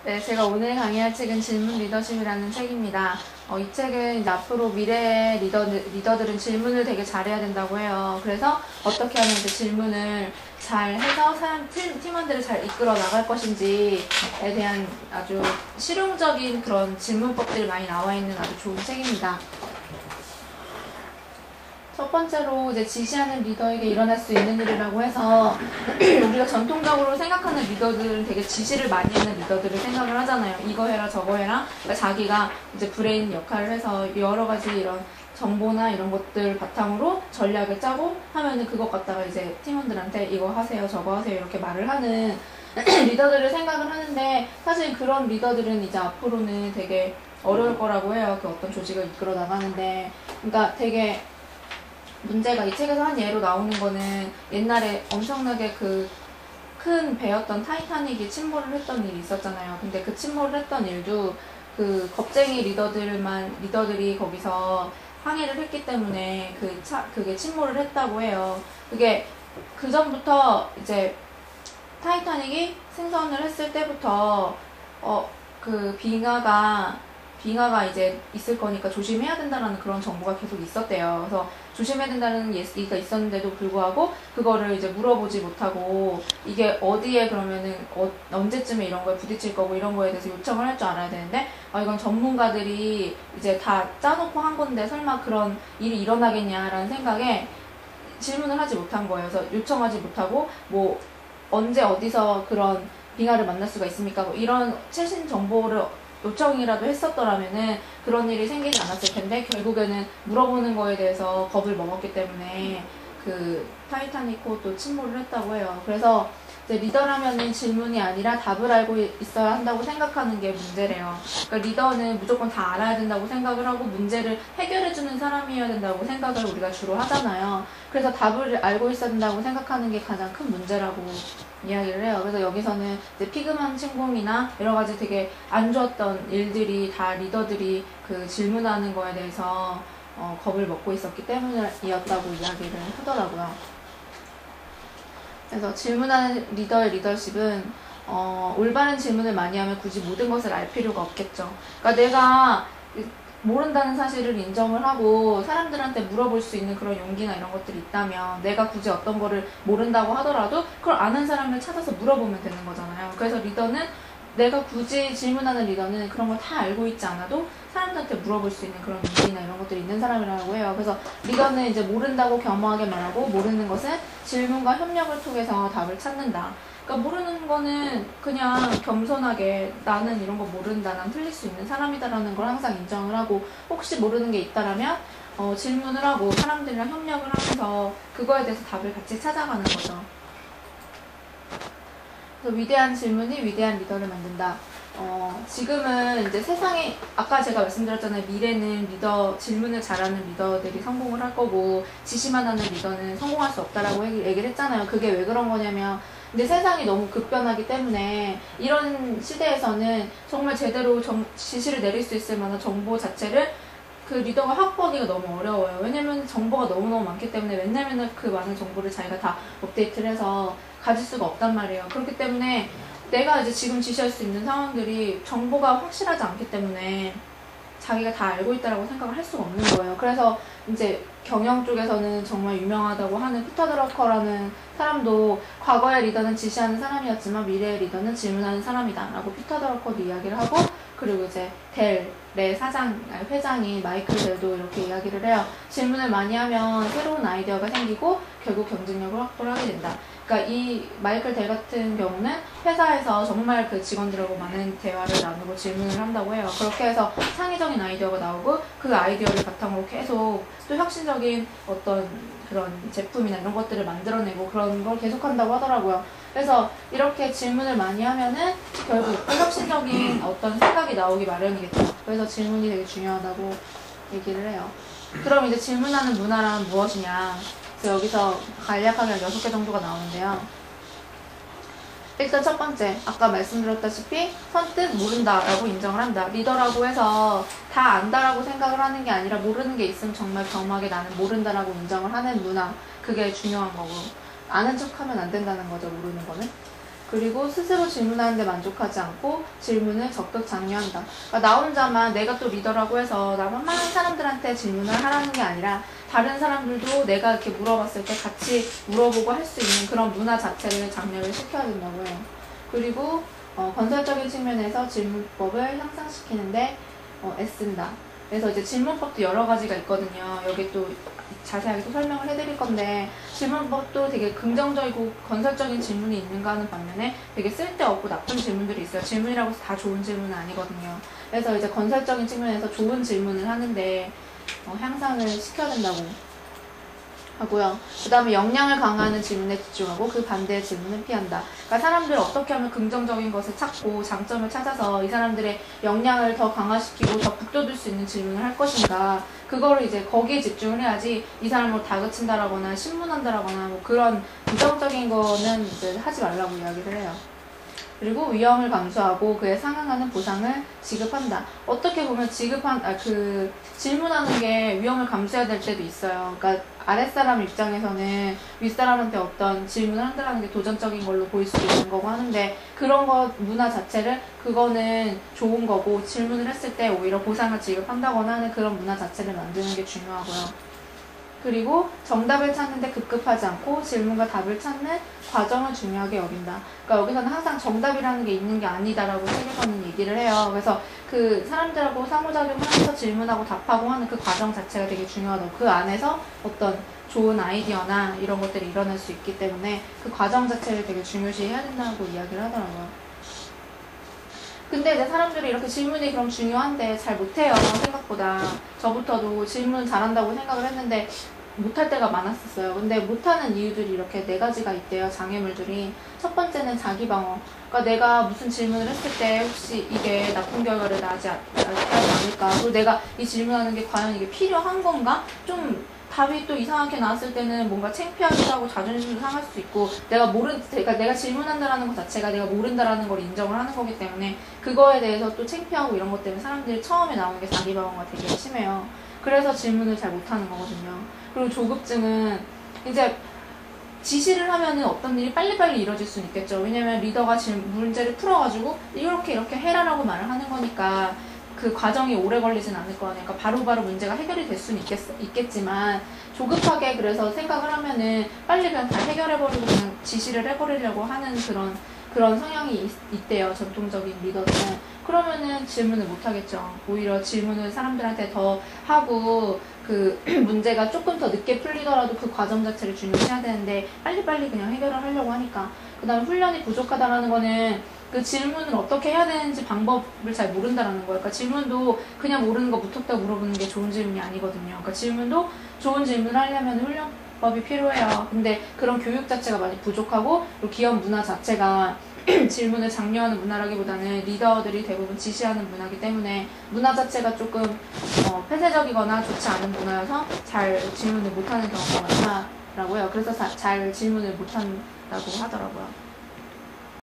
네, 제가 오늘 강의할 책은 질문 리더십이라는 책입니다. 이 책은 이제 앞으로 미래의 리더들은 질문을 되게 잘해야 된다고 해요. 그래서 어떻게 하면 이제 질문을 잘 해서 팀원들을 잘 이끌어 나갈 것인지에 대한 아주 실용적인 그런 질문법들이 많이 나와 있는 아주 좋은 책입니다. 첫 번째로 이제 지시하는 리더에게 일어날 수 있는 일이라고 해서 우리가 전통적으로 생각하는 리더들은 되게 지시를 많이 하는 리더들을 생각을 하잖아요. 이거 해라 저거 해라. 그러니까 자기가 이제 브레인 역할을 해서 여러 가지 이런 정보나 이런 것들 바탕으로 전략을 짜고 하면은 그것 갖다가 이제 팀원들한테 이거 하세요 저거 하세요 이렇게 말을 하는 리더들을 생각을 하는데, 사실 그런 리더들은 이제 앞으로는 되게 어려울 거라고 해요. 그 어떤 조직을 이끌어 나가는데. 그러니까 되게 문제가 이 책에서 한 예로 나오는 거는 옛날에 엄청나게 그 큰 배였던 타이타닉이 침몰을 했던 일이 있었잖아요. 근데 그 침몰을 했던 일도 그 겁쟁이 리더들이 거기서 항해를 했기 때문에 그게 침몰을 했다고 해요. 그게 그 전부터 이제 타이타닉이 승선을 했을 때부터 그 빙하가 이제 있을 거니까 조심해야 된다라는 그런 정보가 계속 있었대요. 그래서 조심해야 된다는 얘기가 있었는데도 불구하고 그거를 이제 물어보지 못하고 이게 어디에 그러면은 언제쯤에 이런 거에 부딪힐 거고 이런 거에 대해서 요청을 할 줄 알아야 되는데, 이건 전문가들이 이제 다 짜놓고 한 건데 설마 그런 일이 일어나겠냐라는 생각에 질문을 하지 못한 거예요. 그래서 요청하지 못하고 뭐 언제 어디서 그런 빙하를 만날 수가 있습니까? 뭐 이런 최신 정보를 요청이라도 했었더라면은 그런 일이 생기지 않았을 텐데, 결국에는 물어보는 거에 대해서 겁을 먹었기 때문에 그 타이타닉호도 침몰을 했다고 해요. 그래서 이제 리더라면은 질문이 아니라 답을 알고 있어야 한다고 생각하는 게 문제래요. 그러니까 리더는 무조건 다 알아야 된다고 생각을 하고 문제를 해결해주는 사람이어야 된다고 생각을 우리가 주로 하잖아요. 그래서 답을 알고 있어야 된다고 생각하는 게 가장 큰 문제라고 이야기를 해요. 그래서 여기서는 이제 피그만 침공이나 여러 가지 되게 안 좋았던 일들이 다 리더들이 그 질문하는 거에 대해서 겁을 먹고 있었기 때문이었다고 이야기를 하더라고요. 그래서 질문하는 리더의 리더십은 올바른 질문을 많이 하면 굳이 모든 것을 알 필요가 없겠죠. 그러니까 내가 모른다는 사실을 인정을 하고 사람들한테 물어볼 수 있는 그런 용기나 이런 것들이 있다면, 내가 굳이 어떤 거를 모른다고 하더라도 그걸 아는 사람을 찾아서 물어보면 되는 거잖아요. 그래서 내가 굳이 질문하는 리더는 그런 걸 다 알고 있지 않아도 사람들한테 물어볼 수 있는 그런 용기나 이런 것들이 있는 사람이라고 해요. 그래서 리더는 이제 모른다고 겸허하게 말하고, 모르는 것은 질문과 협력을 통해서 답을 찾는다. 그러니까 모르는 거는 그냥 겸손하게 나는 이런 거 모른다, 난 틀릴 수 있는 사람이다라는 걸 항상 인정을 하고, 혹시 모르는 게 있다라면 질문을 하고 사람들이랑 협력을 하면서 그거에 대해서 답을 같이 찾아가는 거죠. 그래서 위대한 질문이 위대한 리더를 만든다. 지금은 이제 세상에, 아까 제가 말씀드렸잖아요. 미래는 질문을 잘하는 리더들이 성공을 할 거고, 지시만 하는 리더는 성공할 수 없다라고 얘기를 했잖아요. 그게 왜 그런 거냐면, 근데 세상이 너무 급변하기 때문에 이런 시대에서는 정말 제대로 지시를 내릴 수 있을 만한 정보 자체를 그 리더가 확보하기가 너무 어려워요. 왜냐면 정보가 너무너무 많기 때문에 맨날 그 많은 정보를 자기가 다 업데이트를 해서 가질 수가 없단 말이에요. 그렇기 때문에 내가 이제 지금 지시할 수 있는 상황들이 정보가 확실하지 않기 때문에 자기가 다 알고 있다라고 생각을 할 수가 없는 거예요. 그래서 이제 경영 쪽에서는 정말 유명하다고 하는 피터 드러커라는 사람도 과거의 리더는 지시하는 사람이었지만 미래의 리더는 질문하는 사람이다 라고 피터 드러커도 이야기를 하고, 그리고 이제 델의 회장인 마이클 델도 이렇게 이야기를 해요. 질문을 많이 하면 새로운 아이디어가 생기고 결국 경쟁력을 확보를 하게 된다. 그러니까 이 마이클 델 같은 경우는 회사에서 정말 그 직원들하고 많은 대화를 나누고 질문을 한다고 해요. 그렇게 해서 창의적인 아이디어가 나오고 그 아이디어를 바탕으로 계속 또 혁신적인 어떤 그런 제품이나 이런 것들을 만들어내고 그런 걸 계속한다고 하더라고요. 그래서 이렇게 질문을 많이 하면은 결국 혁신적인 어떤 생각이 나오기 마련이겠죠. 그래서 질문이 되게 중요하다고 얘기를 해요. 그럼 이제 질문하는 문화란 무엇이냐? 그래서 여기서 간략하게 6개 정도가 나오는데요. 일단 첫 번째, 아까 말씀드렸다시피 선뜻 모른다라고 인정을 한다. 리더라고 해서 다 안다라고 생각을 하는 게 아니라 모르는 게 있으면 정말 겸하게 나는 모른다라고 인정을 하는 문화, 그게 중요한 거고, 아는 척하면 안 된다는 거죠, 모르는 거는. 그리고 스스로 질문하는데 만족하지 않고 질문을 적극 장려한다. 그러니까 나 혼자만 내가 또 리더라고 해서 나만 사람들한테 질문을 하라는 게 아니라 다른 사람들도 내가 이렇게 물어봤을 때 같이 물어보고 할 수 있는 그런 문화 자체를 장려를 시켜야 된다고 해요. 그리고 건설적인 측면에서 질문법을 향상시키는데 애쓴다. 그래서 이제 질문법도 여러 가지가 있거든요. 여기 또 자세하게 또 설명을 해드릴 건데, 질문법도 되게 긍정적이고 건설적인 질문이 있는가 하는 반면에 되게 쓸데없고 나쁜 질문들이 있어요. 질문이라고 해서 다 좋은 질문은 아니거든요. 그래서 이제 건설적인 측면에서 좋은 질문을 하는데 향상을 시켜야 된다고 하고요. 그 다음에 역량을 강화하는 질문에 집중하고 그 반대의 질문을 피한다. 그러니까 사람들 어떻게 하면 긍정적인 것을 찾고 장점을 찾아서 이 사람들의 역량을 더 강화시키고 더 북돋을 수 있는 질문을 할 것인가. 그거를 이제 거기에 집중을 해야지 이 사람을 다그친다라거나 신문한다라거나 뭐 그런 부정적인 거는 이제 하지 말라고 이야기를 해요. 그리고 위험을 감수하고 그에 상응하는 보상을 지급한다. 어떻게 보면 질문하는 게 위험을 감수해야 될 때도 있어요. 그러니까 아랫사람 입장에서는 윗사람한테 어떤 질문을 한다는 게 도전적인 걸로 보일 수도 있는 거고 하는데, 그런 거 문화 자체를 그거는 좋은 거고 질문을 했을 때 오히려 보상을 지급한다거나 하는 그런 문화 자체를 만드는 게 중요하고요. 그리고 정답을 찾는데 급급하지 않고 질문과 답을 찾는 과정을 중요하게 여긴다. 그러니까 여기서는 항상 정답이라는 게 있는 게 아니다라고 책에서는 얘기를 해요. 그래서 그 사람들하고 상호작용을 하면서 질문하고 답하고 하는 그 과정 자체가 되게 중요하다고. 그 안에서 어떤 좋은 아이디어나 이런 것들이 일어날 수 있기 때문에 그 과정 자체를 되게 중요시 해야 된다고 이야기를 하더라고요. 근데 이제 사람들이 이렇게 질문이 그럼 중요한데 잘 못해요. 생각보다. 저부터도 질문 잘한다고 생각을 했는데 못할 때가 많았었어요. 근데 못하는 이유들이 이렇게 4가지가 있대요. 장애물들이. 첫 번째는 자기 방어. 그러니까 내가 무슨 질문을 했을 때 혹시 이게 나쁜 결과를 나지 않을까. 그리고 내가 이 질문하는 게 과연 이게 필요한 건가? 좀 답이 또 이상하게 나왔을 때는 뭔가 창피하기도 하고 자존심도 상할 수 있고, 내가 질문한다라는 것 자체가 내가 모른다라는 걸 인정을 하는 거기 때문에 그거에 대해서 또 창피하고 이런 것 때문에 사람들이 처음에 나오는 게 자기 방어가 되게 심해요. 그래서 질문을 잘 못하는 거거든요. 그리고 조급증은 이제 지시를 하면은 어떤 일이 빨리빨리 이루어질 수는 있겠죠. 왜냐면 리더가 문제를 풀어가지고 이렇게 해라라고 말을 하는 거니까 그 과정이 오래 걸리진 않을 거 아니에요. 그러니까 바로바로 문제가 해결이 될 수는 있겠지만 조급하게 그래서 생각을 하면은 빨리 그냥 다 해결해버리고 그냥 지시를 해버리려고 하는 그런 성향이 있대요. 전통적인 리더들은. 그러면은 질문을 못 하겠죠. 오히려 질문을 사람들한테 더 하고 그 문제가 조금 더 늦게 풀리더라도 그 과정 자체를 중요시해야 되는데 빨리빨리 그냥 해결을 하려고 하니까. 그 다음에 훈련이 부족하다라는 거는 그 질문을 어떻게 해야 되는지 방법을 잘 모른다라는 거예요. 그러니까 질문도 그냥 모르는 거 무턱대고 물어보는 게 좋은 질문이 아니거든요. 그러니까 질문도 좋은 질문을 하려면 훈련법이 필요해요. 근데 그런 교육 자체가 많이 부족하고, 그리고 기업 문화 자체가 질문을 장려하는 문화라기보다는 리더들이 대부분 지시하는 문화이기 때문에 문화 자체가 조금 폐쇄적이거나 좋지 않은 문화여서 잘 질문을 못하는 경우가 많다라고요. 그래서 잘 질문을 못한다고 하더라고요.